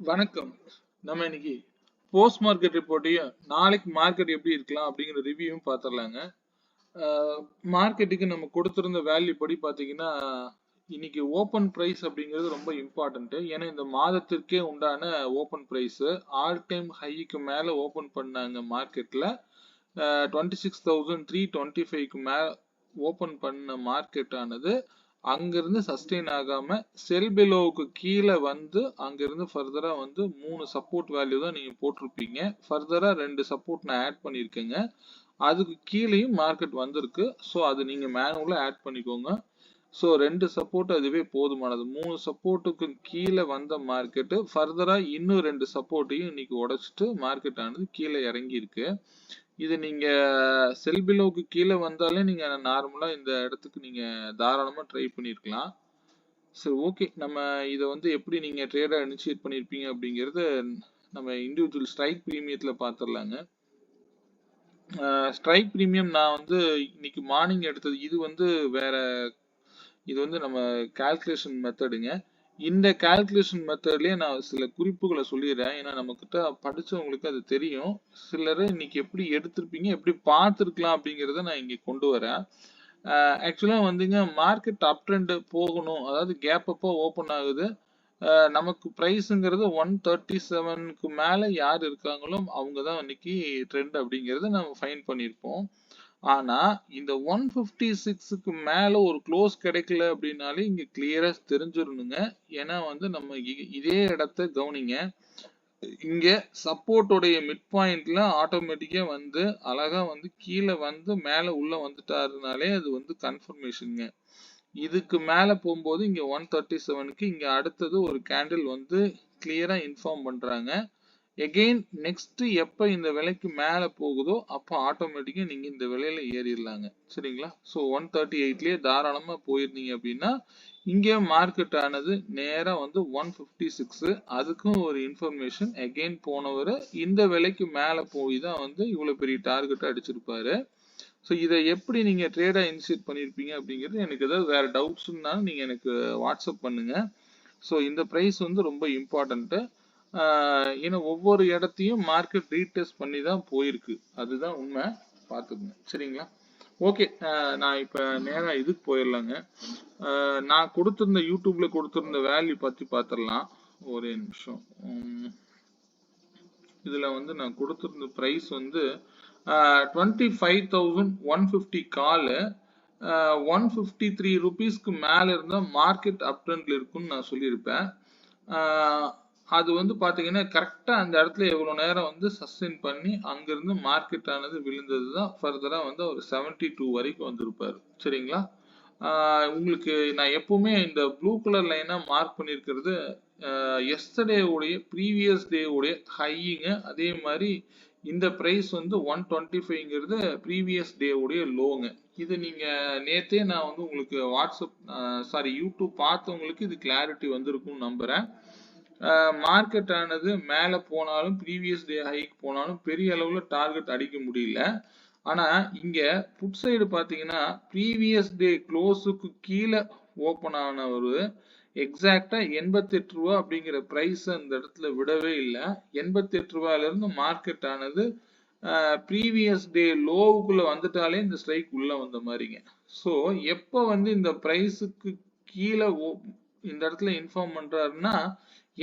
வணக்கம். நம்ம இன்னைக்கு போஸ்ட் மார்க்கெட் ரிப்போர்ட்டையும் நாளைக்கு மார்க்கெட் எப்படி இருக்கலாம் அப்படிங்கிற ரிவ்யூவும் பார்த்துடலாங்க. மார்க்கெட்டுக்கு நம்ம கொடுத்திருந்த வேல்யூ படி பார்த்தீங்கன்னா இன்னைக்கு ஓப்பன் பிரைஸ் அப்படிங்கிறது ரொம்ப இம்பார்ட்டன்ட். ஏன்னா இந்த மாதத்திற்கே உண்டான ஓப்பன் பிரைஸ் ஆல் டைம் ஹைக்கு மேல ஓப்பன் பண்ணாங்க மார்க்கெட்ல. 26,325க்கு மேல ஓப்பன் பண்ண மார்க்கெட் ஆனது அங்கிருந்து சஸ்டெயின் ஆகாம செல் பிலோவுக்கு கீழே வந்து அங்கிருந்து ஃபர்தரா வந்து 3 சப்போர்ட் வேல்யூ தான் நீங்க போட்டிருப்பீங்க. ஃபர்தரா 2 சப்போர்ட் நான் ஆட் பண்ணியிருக்கேங்க. அதுக்கு கீழேயும் மார்க்கெட் வந்திருக்கு. ஸோ அது நீங்க மேனுவலா ஆட் பண்ணிக்கோங்க. ஸோ 2 சப்போர்ட் அதுவே போதுமானது. 3 சப்போர்ட்டுக்கு கீழே வந்த மார்க்கெட்டு ஃபர்தரா இன்னும் 2 சப்போர்ட்டையும் இன்னைக்கு உடைச்சிட்டு மார்க்கெட் ஆனது கீழே இறங்கி இருக்கு. இது நீங்க செல் பிலோவுக்கு கீழே வந்தாலே நீங்க நார்மலா இந்த இடத்துக்கு நீங்க தாராளமா ட்ரை பண்ணிருக்கலாம். சரி, ஓகே. நம்ம இதை வந்து எப்படி நீங்க ட்ரேடா இனிஷியேட் பண்ணிருப்பீங்க அப்படிங்கறது நம்ம இண்டிவிஜுவல் ஸ்ட்ரைக் பிரீமியத்துல பாத்துடலாங்க. ஸ்ட்ரைக் பிரீமியம் நான் வந்து இன்னைக்கு மார்னிங் எடுத்தது. இது வந்து வேற, இது வந்து நம்ம கால்குலேஷன் மெத்தடுங்க. இந்த கால்குலேஷன் மெத்தட்லயே நான் சில குறிப்புகளை சொல்லிடுறேன். ஏன்னா நம்ம கிட்ட படிச்சவங்களுக்கு அது தெரியும். சிலர் இன்னைக்கு எப்படி எடுத்திருப்பீங்க, எப்படி பார்த்துருக்கலாம் அப்படிங்கிறத நான் இங்க கொண்டு வரேன். ஆக்சுவலா வந்துங்க மார்க்கெட் அப் ட்ரெண்ட் போகணும், அதாவது கேப் அப்போ ஓப்பன் ஆகுது. நமக்கு பிரைஸுங்கிறது 137க்கு மேல யார் இருக்காங்களோ அவங்க தான் இன்னைக்கு ட்ரெண்ட் அப்படிங்கறத நம்ம ஃபைன் பண்ணியிருப்போம். ஆனா இந்த 156க்கு மேல ஒரு க்ளோஸ் கிடைக்கல அப்படின்னாலே இங்க கிளியரா தெரிஞ்சிடணுங்க. ஏன்னா வந்து நம்ம இதே இடத்த கவனிங்க. இங்க சப்போர்ட்டோடைய மிட் பாயிண்ட்ல ஆட்டோமேட்டிக்கா வந்து அழகா வந்து கீழே வந்து மேல உள்ள வந்துட்டாருனாலே அது வந்து கன்ஃபர்மேஷனுங்க. இதுக்கு மேல போகும்போது இங்க 137க்கு இங்க அடுத்தது ஒரு கேண்டில் வந்து கிளியரா இன்ஃபார்ம் பண்றாங்க. எகெயின் நெக்ஸ்ட் எப்ப இந்த விலைக்கு மேல போகுதோ அப்போ ஆட்டோமேட்டிக்கா நீங்க இந்த விலையில ஏறிடலாங்க. சரிங்களா? ஸோ 138லயே தாராளமா போயிருந்தீங்க அப்படின்னா இங்க மார்க்கெட் ஆனது நேரா வந்து 156, அதுக்கும் ஒரு இன்ஃபர்மேஷன். எகெயின் போனவர் இந்த விலைக்கு மேல போய் தான் வந்து இவ்வளவு பெரிய டார்கெட் அடிச்சிருப்பாரு. ஸோ இதை எப்படி நீங்க ட்ரேடா இனிஷியேட் பண்ணிருப்பீங்க அப்படிங்கிறது, எனக்கு ஏதாவது வேற டவுட்ஸ்னாலும் நீங்க எனக்கு வாட்ஸ்அப் பண்ணுங்க. ஸோ இந்த பிரைஸ் வந்து ரொம்ப இம்பார்ட்டன்ட். ஏன்னா ஒவ்வொரு இடத்தையும் மார்க்கெட் ரீடெஸ்ட் பண்ணி தான் போயிருக்கு. அதுதான் உண்மை. பார்த்துக்குங்க. சரிங்களா? ஓகே. நான் இப்ப நேரா இதுக்கு போயிடலாங்க. நான் கொடுத்திருந்த யூடியூப்ல கொடுத்திருந்த வேல்யூ பத்தி பார்த்துடலாம். ஒரே நிமிஷம். இதுல வந்து நான் கொடுத்திருந்த பிரைஸ் வந்து 25,150 கால் 153 ருபீஸ்க்கு மேல இருந்தா மார்க்கெட் அப் ட்ரெண்ட்ல இருக்குன்னு நான் சொல்லியிருப்பேன். அது வந்து பாத்தீங்கன்னா கரெக்டா அந்த இடத்துல எவ்வளவு நேரம் வந்து சஸ்டெயின் பண்ணி அங்கிருந்து மார்க்கெட் ஆனது விழுந்ததுதான் ஃபர்தரா வந்து ஒரு 72 வரைக்கும் வந்திருப்பாரு. சரிங்களா? உங்களுக்கு நான் எப்பவுமே இந்த ப்ளூ கலர் லைனா மார்க் பண்ணிருக்கிறது எஸ்டர்டே உடைய ப்ரீவியஸ் டே உடைய ஹையிங்க. அதே மாதிரி இந்த பிரைஸ் வந்து 125ங்கிறது ப்ரீவியஸ் டே உடைய லோங்க. இது நீங்க நேத்தே நான் வந்து உங்களுக்கு வாட்ஸ்அப் யூடியூப் பார்த்தவங்களுக்கு இது கிளாரிட்டி வந்திருக்கும்னு நம்புறேன். மார்க்கெட் ஆனது மேல போனாலும் ப்ரீவியஸ் டே ஹைக்கு போனாலும் பெரிய அளவுல டார்கெட் அடிக்க முடியல. ஆனா இங்க புட் சைடு பாத்தீங்கன்னா ப்ரீவியஸ் டே க்ளோஸுக்கு கீழே ஓபன் ஆன ஒரு எக்ஸாக்டா 88 ரூபா அப்படிங்கிற பிரைஸ் அந்த இடத்துல விடவே இல்லை. 88 ரூபாயில இருந்து மார்க்கெட் ஆனது ப்ரீவியஸ் டே லோவுக்குள்ள வந்துட்டாலே இந்த ஸ்ட்ரைக் உள்ள வந்த மாதிரிங்க. ஸோ எப்போ வந்து இந்த பிரைஸுக்கு கீழே இந்த இடத்துல இன்ஃபார்ம் பண்றாருன்னா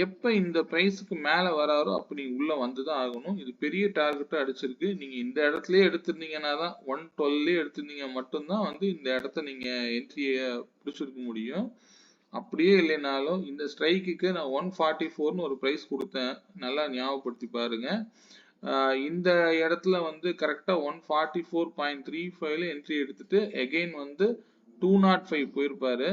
எப்ப இந்த பிரைஸுக்கு மேல வராரோ அப்ப நீங்க உள்ள வந்துதான் ஆகணும். இது பெரிய டார்கெட்டா அடிச்சிருக்கு. நீங்க இந்த இடத்துலயே எடுத்திருந்தீங்கன்னா தான் 112 எடுத்திருந்தீங்க மட்டும்தான் வந்து இந்த இடத்த நீங்க என்ட்ரிய பிடிச்சிருக்க முடியும். அப்படியே இல்லைனாலும் இந்த ஸ்ட்ரைக்குக்கு நான் 144ன்னு ஒரு பிரைஸ் கொடுத்தேன். நல்லா ஞாபகப்படுத்தி பாருங்க. இந்த இடத்துல வந்து கரெக்டா 144.35ல என்ட்ரி எடுத்துட்டு எகெயின் வந்து 205 போயிருப்பாரு.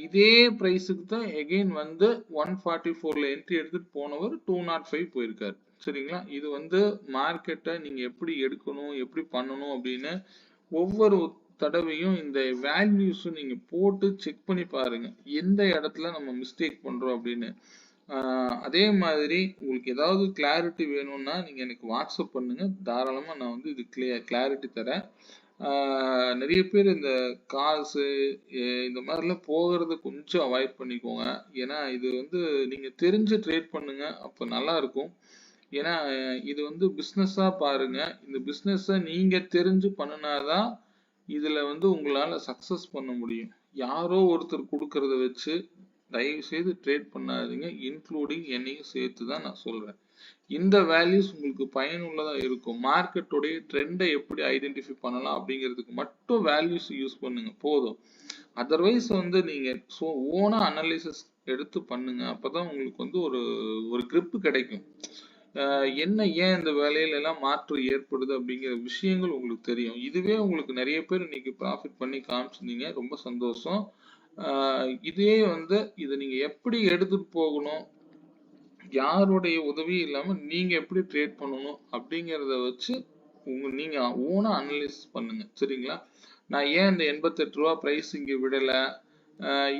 இதே பிரைஸுக்கு தான் எகெயின் வந்து 144ல என்ட்ரி எடுத்துட்டு போனவர் 205 போயிருக்காரு. சரிங்களா? இது வந்து மார்க்கெட்டை நீங்க எப்படி எடுக்கணும், எப்படி பண்ணணும் அப்படின்னு ஒவ்வொரு தடவையும் இந்த வேல்யூஸ் நீங்க போட்டு செக் பண்ணி பாருங்க. எந்த இடத்துல நம்ம மிஸ்டேக் பண்றோம் அப்படின்னு. அதே மாதிரி உங்களுக்கு ஏதாவது கிளாரிட்டி வேணும்னா நீங்க எனக்கு வாட்ஸ்அப் பண்ணுங்க. தாராளமா நான் வந்து இது கிளாரிட்டி தரேன். நிறைய பேர் இந்த காசு இந்த மாதிரிலாம் போகிறத கொஞ்சம் அவாய்ட் பண்ணிக்கோங்க. ஏன்னா இது வந்து நீங்க தெரிஞ்சு ட்ரேட் பண்ணுங்க, அப்போ நல்லா இருக்கும். ஏன்னா இது வந்து பிஸ்னஸா பாருங்க. இந்த பிஸ்னஸை நீங்க தெரிஞ்சு பண்ணினாதான் இதுல வந்து உங்களால சக்சஸ் பண்ண முடியும். யாரோ ஒருத்தர் கொடுக்கறத வச்சு தயவு செய்து ட்ரேட் பண்ணாதீங்க, இன்க்ளூடிங் என்னையும் சேர்த்து தான் நான் சொல்றேன். இந்த வேல்யூஸ் உங்களுக்கு பயனுள்ளதா இருக்கும். மார்க்கெட்டோடைய ட்ரெண்டை எப்படி ஐடென்டிஃபை பண்ணலாம் அப்படிங்கிறதுக்கு மட்டும் வேல்யூஸ் யூஸ் பண்ணுங்க போதும். அதர்வைஸ் வந்து நீங்க ஓனா அனலிசிஸ் எடுத்து பண்ணுங்க. அப்பதான் உங்களுக்கு வந்து ஒரு ஒரு கிரிப் கிடைக்கும். என்ன ஏன் இந்த வேலையில எல்லாம் மாற்றம் ஏற்படுது அப்படிங்கிற விஷயங்கள் உங்களுக்கு தெரியும். இதுவே உங்களுக்கு நிறைய பேர் இன்னைக்கு ப்ராஃபிட் பண்ணி காமிச்சிருந்தீங்க, ரொம்ப சந்தோஷம். இதே வந்து இதை நீங்க எப்படி எடுத்துட்டு போகணும், யாருடைய உதவியும் இல்லாம நீங்க எப்படி ட்ரேட் பண்ணணும் அப்படிங்கிறத வச்சு நீங்க ஓனா அனலைஸ் பண்ணுங்க. சரிங்களா? நான் ஏன் இந்த 88 ரூபா பிரைஸ் இங்க விடல,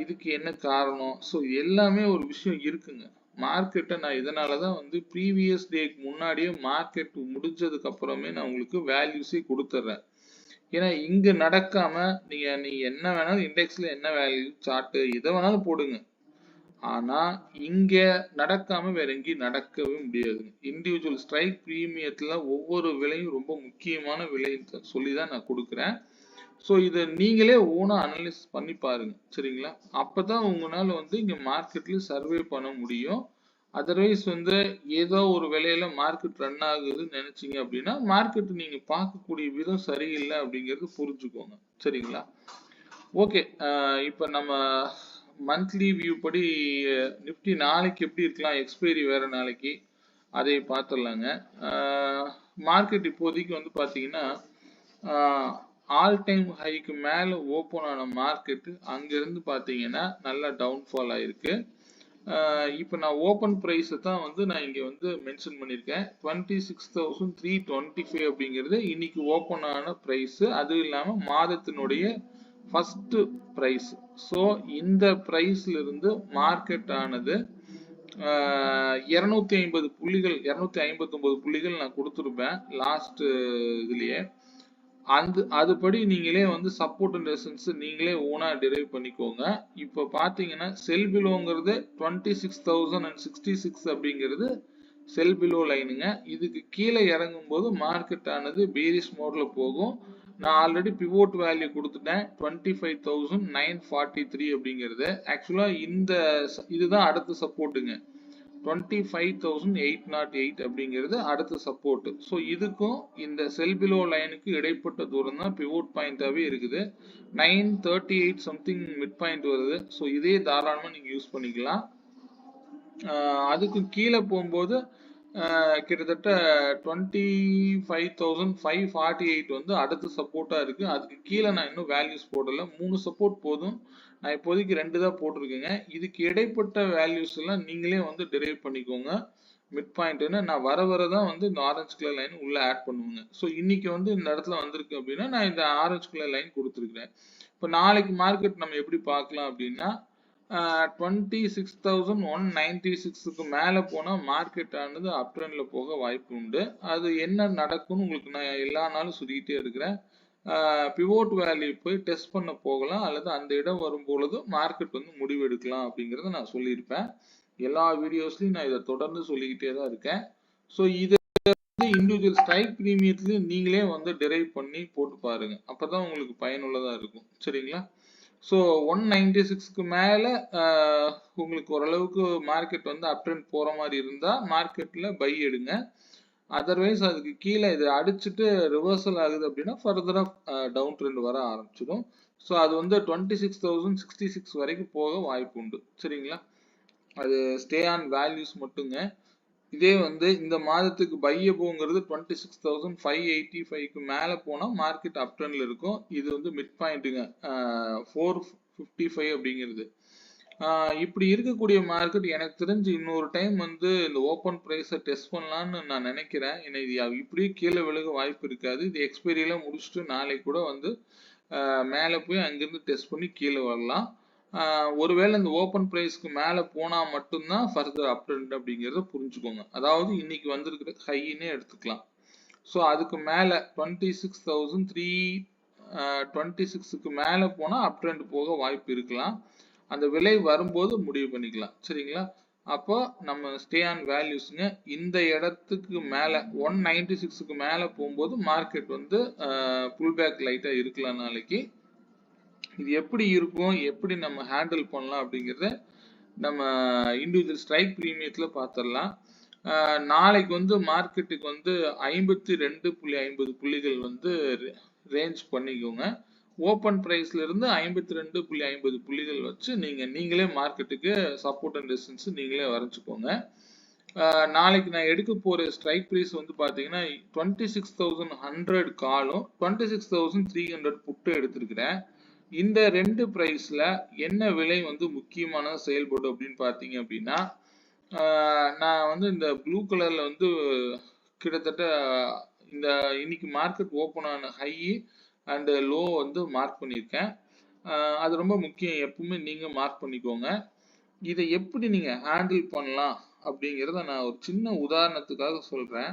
இதுக்கு என்ன காரணம், ஸோ எல்லாமே ஒரு விஷயம் இருக்குங்க. மார்க்கெட்டை நான் இதனாலதான் வந்து ப்ரீவியஸ் டேக்கு முன்னாடியே மார்க்கெட் முடிஞ்சதுக்கு அப்புறமே நான் உங்களுக்கு வேல்யூஸே கொடுத்துட்றேன். ஏன்னா இங்க நடக்காம நீங்க என்ன வேணாலும் இண்டெக்ஸ்ல என்ன வேல்யூ சார்ட் எதை வேணாலும் போடுங்க, ஆனா இங்க நடக்காம வேற எங்கேயும் நடக்கவே முடியாதுங்க. இண்டிவிஜுவல் ஸ்ட்ரைக் பிரீமியத்துல ஒவ்வொரு விலையும் ரொம்ப முக்கியமான விலைன்னு சொல்லிதான் நான் கொடுக்குறேன். ஸோ இதை நீங்களே ஓனா அனலைஸ் பண்ணி பாருங்க. சரிங்களா? அப்பதான் உங்களால வந்து இங்க மார்க்கெட்ல சர்வே பண்ண முடியும். அதர்வைஸ் வந்து ஏதோ ஒரு விலையில மார்க்கெட் ரன் ஆகுதுன்னு நினைச்சீங்க அப்படின்னா மார்க்கெட் நீங்க பார்க்கக்கூடிய விதம் சரியில்லை அப்படிங்கிறது புரிஞ்சுக்கோங்க. சரிங்களா? ஓகே, இப்போ நம்ம மந்த்லி வியூ படி நிஃப்டி நாளைக்கு எப்படி இருக்கலாம், எக்ஸ்பைரி வேற நாளைக்கு, அதை பார்த்துடலாங்க. மார்க்கெட் இப்போதைக்கு வந்து பார்த்தீங்கன்னா ஆல் டைம் ஹைக்கு மேலே ஓப்பன் ஆன மார்க்கெட்டு அங்கேருந்து பார்த்தீங்கன்னா நல்லா டவுன்ஃபால் ஆயிருக்கு. இப்போ நான் ஓப்பன் ப்ரைஸை தான் வந்து நான் இங்கே வந்து மென்ஷன் பண்ணியிருக்கேன். 26,325 அப்படிங்கிறது இன்னைக்கு ஓப்பன் ஆன ப்ரைஸு, அதுவும் இல்லாமல் மாதத்தினுடைய ஃபர்ஸ்ட் பிரைஸ். ஸோ இந்த பிரைஸ்ல இருந்து மார்க்கெட் ஆனது 250 புள்ளிகள் 259 புள்ளிகள் நான் கொடுத்துருப்பேன் லாஸ்ட் இதுலயே. அதுபடி நீங்களே வந்து சப்போர்ட் அண்ட் ரெசிஸ்டன்ஸ் நீங்களே ஓனா டிரைவ் பண்ணிக்கோங்க. இப்போ பாத்தீங்கன்னா செல் பிலோங்கிறது 26,066 அப்படிங்கிறது செல் பிலோ லைனுங்க. இதுக்கு கீழே இறங்கும் போது மார்க்கெட் ஆனது பேரிஷ் மோட்ல போகும். நான் ஆல்ரெடி பிவோட் வேல்யூ கொடுத்துட்டேன் 25,943 அப்படிங்கிறது. ஆக்சுவலா இதுதான் அடுத்த சப்போர்ட்டுங்க. 25,808 அப்படிங்கிறது அடுத்த சப்போர்ட். ஸோ இதுக்கும் இந்த செல் பிலோ லைனுக்கு இடைப்பட்ட தூரம் தான் பிவோட் பாயிண்டாவே இருக்குது. 938 சம்திங் மிட் பாயிண்ட் வருது. ஸோ இதே தாராளமா நீங்க யூஸ் பண்ணிக்கலாம். அதுக்கு கீழே போகும்போது கிட்டத்தட்ட 25,548 வந்து அடுத்த சப்போர்ட்டா இருக்கு. அதுக்கு கீழே நான் இன்னும் வேல்யூஸ் போடல. 3 சப்போர்ட் போதும். நான் இப்போதைக்கு 2 தான் போட்டிருக்கேங்க. இதுக்கு இடைப்பட்ட வேல்யூஸ் எல்லாம் நீங்களே வந்து டெரைவ் பண்ணிக்கோங்க. மிட் பாயிண்ட்னு நான் வரதான் வந்து இந்த ஆரஞ்சு கலர் லைன் உள்ள ஆட் பண்ணுவேங்க. ஸோ இன்னைக்கு வந்து இந்த இடத்துல வந்திருக்கு அப்படின்னா நான் இந்த ஆரஞ்சு கலர் லைன் கொடுத்துருக்கிறேன். இப்போ நாளைக்கு மார்க்கெட் நம்ம எப்படி பார்க்கலாம் அப்படின்னா 26,196க்கு மேல போனா மார்க்கெட் ஆனது அப் ட்ரெண்ட்ல போக வாய்ப்பு உண்டு. அது என்ன நடக்கும்னு உங்களுக்கு நான் எல்லா நாளும் சொல்லிக்கிட்டே இருக்கிறேன். பிவோட் வேல்யூ போய் டெஸ்ட் பண்ண போகலாம், அல்லது அந்த இடம் வரும் பொழுது மார்க்கெட் வந்து முடிவு எடுக்கலாம் அப்படிங்கறத நான் சொல்லியிருப்பேன். எல்லா வீடியோஸ்லயும் நான் இதை தொடர்ந்து சொல்லிக்கிட்டே தான் இருக்கேன். ஸோ இதை வந்து இண்டிவிஜுவல் ஸ்ட்ரைக் பிரீமியத்துலயும் நீங்களே வந்து டெரைவ் பண்ணி போட்டு பாருங்க. அப்பதான் உங்களுக்கு பயனுள்ளதா இருக்கும். சரிங்களா? ஸோ 196க்கு மேலே உங்களுக்கு ஓரளவுக்கு மார்க்கெட் வந்து அப் ட்ரெண்ட் போகிற மாதிரி இருந்தால் மார்க்கெட்டில் பை எடுங்க. அதர்வைஸ் அதுக்கு கீழே இதை அடிச்சுட்டு ரிவர்சல் ஆகுது அப்படின்னா ஃபர்தராக டவுன் ட்ரெண்ட் வர ஆரம்பிச்சிடும். ஸோ அது வந்து 26,066 வரைக்கும் போக வாய்ப்பு உண்டு. சரிங்களா? அது ஸ்டே ஆன் வேல்யூஸ் மட்டுங்க. இதே வந்து இந்த மாதத்துக்கு பையபோங்கிறது 26,585க்கு மேலே போனால் மார்க்கெட் அப் ட்ரெண்ட்ல இருக்கும். இது வந்து மிட் பாயிண்ட்டுங்க 455 அப்படிங்கிறது. இப்படி இருக்கக்கூடிய மார்க்கெட் எனக்கு தெரிஞ்சு இன்னொரு டைம் வந்து இந்த ஓப்பன் ப்ரைஸை டெஸ்ட் பண்ணலான்னு நான் நினைக்கிறேன். ஏன்னா இது இப்படியே கீழே விழுக வாய்ப்பு இருக்காது. இது எக்ஸ்பைரியெல்லாம் முடிச்சுட்டு நாளைக்கு கூட வந்து மேலே போய் அங்கிருந்து டெஸ்ட் பண்ணி கீழே வரலாம். ஒருவேளை இந்த ஓப்பன் ப்ரைஸ்க்கு மேலே போனால் மட்டும்தான் ஃபர்தர் அப் ட்ரெண்ட் அப்படிங்கிறத புரிஞ்சுக்கோங்க. அதாவது இன்னைக்கு வந்திருக்கிற ஹைன்னே எடுத்துக்கலாம். ஸோ அதுக்கு மேலே 26,3 26க்கு மேல போனா அப் ட்ரெண்ட் போக வாய்ப்பு இருக்கலாம். அந்த விலை வரும்போது முடிவு பண்ணிக்கலாம். சரிங்களா? அப்போ நம்ம ஸ்டே ஆன் வேல்யூஸ்ங்க. இந்த இடத்துக்கு மேல 196க்கு மேல போகும்போது மார்க்கெட் வந்து புல் பேக் லைட்டா இருக்கலாம் நாளைக்கு. இது எப்படி இருக்கும், எப்படி நம்ம ஹேண்டில் பண்ணலாம் அப்படிங்கிறத நம்ம இண்டிவிஜுவல் ஸ்ட்ரைக் பிரீமியத்துல பார்த்துடலாம். நாளைக்கு வந்து மார்க்கெட்டுக்கு வந்து 52.50 புள்ளிகள் வந்து ரேஞ்ச் பண்ணிக்கோங்க. ஓப்பன் பிரைஸ்ல இருந்து 52.50 புள்ளிகள் வச்சு நீங்களே மார்க்கெட்டுக்கு சப்போர்ட் அண்ட் ரெசிஸ்டன்ஸ் நீங்களே வரைச்சுக்கோங்க. நாளைக்கு நான் எடுக்க போற ஸ்ட்ரைக் பிரைஸ் வந்து பாத்தீங்கன்னா 26,100 காலும் 26,300 புட்டு எடுத்திருக்கிறேன். இந்த ரெண்டு பிரைஸ்ல என்ன விலை வந்து முக்கியமான செயல்படும் அப்படின்னு பாத்தீங்க அப்படின்னா, நான் வந்து இந்த ப்ளூ கலர்ல வந்து கிட்டத்தட்ட இந்த இன்னைக்கு மார்க்கெட் ஓப்பன் ஆன ஹை அண்ட் லோ வந்து மார்க் பண்ணியிருக்கேன். அது ரொம்ப முக்கியம். எப்பவுமே நீங்க மார்க் பண்ணிக்கோங்க. இதை எப்படி நீங்க ஹேண்டில் பண்ணலாம் அப்படிங்கிறத நான் ஒரு சின்ன உதாரணத்துக்காக சொல்றேன்.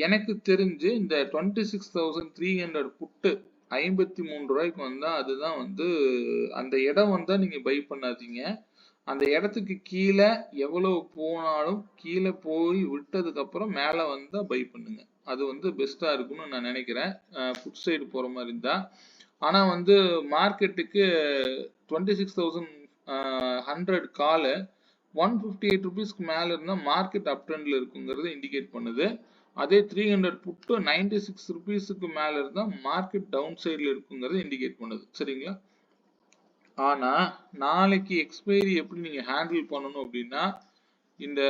எனக்கு தெரிஞ்சு இந்த 26,300 புட்டு 53 ரூபாய்க்கு வந்தா அதுதான் வந்து அந்த இடம் வந்தா நீங்க பை பண்ணாதீங்க. அந்த இடத்துக்கு கீழே எவ்வளவு போனாலும் கீழே போய் விட்டதுக்கு அப்புறம் மேல வந்தா பை பண்ணுங்க. அது வந்து பெஸ்டா இருக்கும்னு நான் நினைக்கிறேன். புட் சைடு போற மாதிரி இருந்தா. ஆனா வந்து மார்க்கெட்டுக்கு 26,100 கால் 158 ருபீஸ்க்கு மேல இருந்தா மார்க்கெட் அப் ட்ரெண்ட்ல இருக்குங்கிறது இண்டிகேட் பண்ணுது. அதே 300 புட்டு 96 ருபீஸ்க்கு மேல இருந்தா மார்க்கெட் டவுன் சைட்ல இருக்குங்கிறது இண்டிகேட் பண்ணுது. சரிங்களா? ஆனா நாளைக்கு எக்ஸ்பைரி எப்படி நீங்க ஹேண்டில் பண்ணணும் அப்படின்னா, இந்த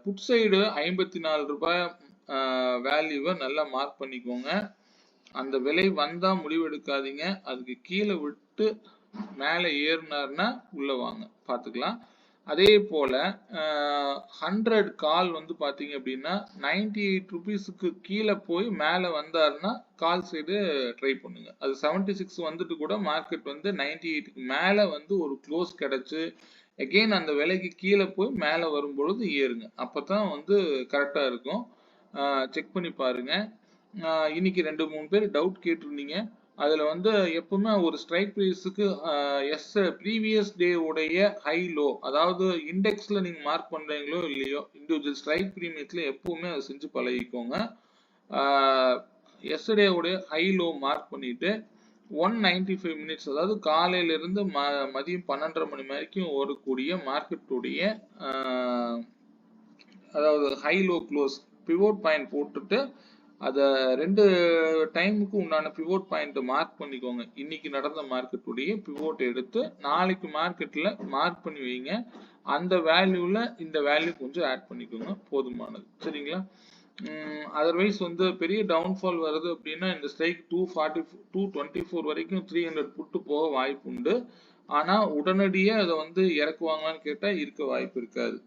புட் சைடு 54 ரூபாய் வேல்யூவை நல்லா மார்க் பண்ணிக்கோங்க. அந்த விலை வந்தா முடிவு எடுக்காதீங்க. அதுக்கு கீழே விட்டு மேல ஏறினார்னா உள்ள வாங்க, பார்த்துக்கலாம். அதே போல 100 கால் வந்து பாத்தீங்க அப்படின்னா 98 ருபீஸுக்கு கீழே போய் மேல வந்தாருன்னா கால் சைடு ட்ரை பண்ணுங்க. அது 76 வந்துட்டு கூட மார்க்கெட் வந்து 98க்கு மேல வந்து ஒரு க்ளோஸ் கிடைச்சு அகெயின் அந்த விலைக்கு கீழே போய் மேல வரும் பொழுது ஏறுங்க. அப்பதான் வந்து கரெக்டா இருக்கும். செக் பண்ணி பாருங்க. இன்னைக்கு 2-3 பேர் டவுட் கேட்டிருந்தீங்க. அதுல வந்து எப்பவுமே ஒரு ஸ்ட்ரைக் பிரைஸுக்கு ப்ரீவியஸ் டே உடைய ஹை லோ, அதாவது இண்டெக்ஸ்ல நீங்க மார்க் பண்றீங்களோ இல்லையோ, இண்டிவிஜுவல் ஸ்ட்ரைக் பிரீமியத்துல எப்பவுமே அதை செஞ்சு பழகிக்கோங்க. எஸ்டர்டே உடைய ஹை லோ மார்க் பண்ணிட்டு 195 மினிட்ஸ், அதாவது காலையில இருந்து மதியம் 12:30 மணி வரைக்கும் ஓடக்கூடிய மார்க்கெட்டுடைய அதாவது high low close pivot point போட்டுட்டு அதை 2 டைமுக்கு உண்டான பிவோட் பாயிண்ட் மார்க் பண்ணிக்கோங்க. இன்னைக்கு நடந்த மார்க்கெட்டுடைய பிவோட் எடுத்து நாளைக்கு மார்க்கெட்ல மார்க் பண்ணி வைங்க. அந்த வேல்யூல இந்த வேல்யூ கொஞ்சம் ஆட் பண்ணிக்கோங்க, போதுமானது. சரிங்களா? அதர்வைஸ் வந்து பெரிய டவுன்ஃபால் வருது அப்படின்னா இந்த ஸ்ட்ரைக் 224 வரைக்கும் 300 புட்டு போக வாய்ப்பு உண்டு. ஆனா உடனடியே அதை வந்து இறக்குவாங்களான்னு கேட்டா இருக்க வாய்ப்பு இருக்காது.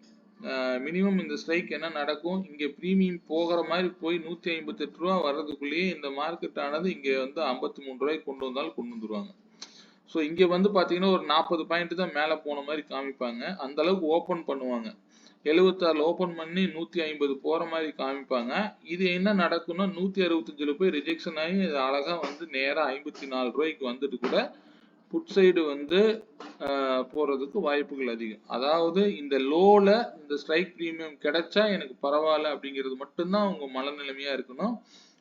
மினிமம் இந்த ஸ்ட்ரைக் என்ன நடக்கும், இங்க பிரீமியம் போகிற மாதிரி போய் 158 ரூபா வர்றதுக்குள்ளேயே இந்த மார்க்கெட் ஆனது இங்க வந்து 53 ரூபாய்க்கு கொண்டு வந்தாலும் கொண்டு வந்துருவாங்க. ஸோ இங்க வந்து பாத்தீங்கன்னா ஒரு 40 பாயிண்ட் தான் மேல போன மாதிரி காமிப்பாங்க. அந்த அளவுக்கு ஓபன் பண்ணுவாங்க. 76 ஓபன் பண்ணி 150 போற மாதிரி காமிப்பாங்க. இது என்ன நடக்கும்னா 165ல போய் ரிஜெக்ஷன் ஆகி அழகா வந்து நேரா 54 ரூபாய்க்கு வந்துட்டு கூட புட் சைடு வந்து போறதுக்கு வாய்ப்புகள் அதிகம். அதாவது இந்த லோல இந்த ஸ்ட்ரைக் பிரீமியம் கிடைச்சா எனக்கு பரவாயில்ல அப்படிங்கிறது மட்டும்தான் உங்க மனநிலைமையா இருக்கணும்.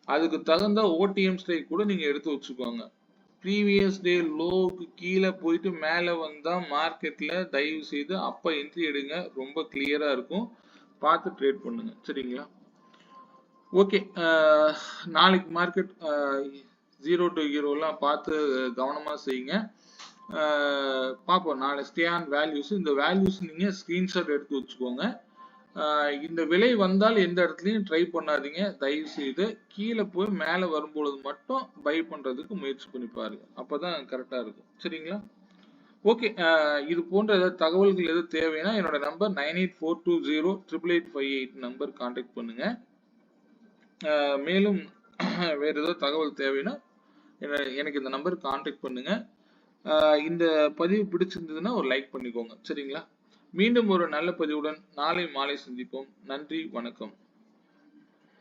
அதுக்கு தகுந்த ஓடிஎம் ஸ்ட்ரைக் கூட நீங்க எடுத்து வச்சுக்கோங்க. ப்ரீவியஸ் டே லோவுக்கு கீழே போயிட்டு மேலே வந்தா மார்க்கெட்ல தயவு செய்து அப்ப என்ட்ரி எடுங்க. ரொம்ப கிளியரா இருக்கும். பார்த்து ட்ரேட் பண்ணுங்க. சரிங்களா? ஓகே. நாளைக்கு மார்க்கெட் 0 to ஹீரோலாம் பார்த்து கவனமா செய்யுங்க. பார்ப்போம் நாளை ஸ்டே ஆன் வேல்யூஸ். இந்த வேல்யூஸ் நீங்க ஸ்கிரீன்ஷாட் எடுத்து வச்சுக்கோங்க. இந்த விலை வந்தால் எந்த இடத்துலையும் ட்ரை பண்ணாதீங்க. தயவு செய்து கீழே போய் மேலே வரும்பொழுது மட்டும் பை பண்றதுக்கு முயற்சி பண்ணி பாருங்க. அப்பதான் கரெக்டா இருக்கும். சரிங்களா? ஓகே. இது போன்ற ஏதாவது தகவல்கள் எது தேவைன்னா என்னோட நம்பர் 9842088858 நம்பர் கான்டாக்ட் பண்ணுங்க. மேலும் வேற ஏதாவது தகவல் தேவைன்னா எனக்கு இந்த நம்பர் கான்டாக்ட் பண்ணுங்க. இந்த பதிவு பிடிச்சிருந்ததுன்னா ஒரு லைக் பண்ணிக்கோங்க. சரிங்களா? மீண்டும் ஒரு நல்ல பதிவுடன் நாளை மாலை சந்திப்போம். நன்றி, வணக்கம்.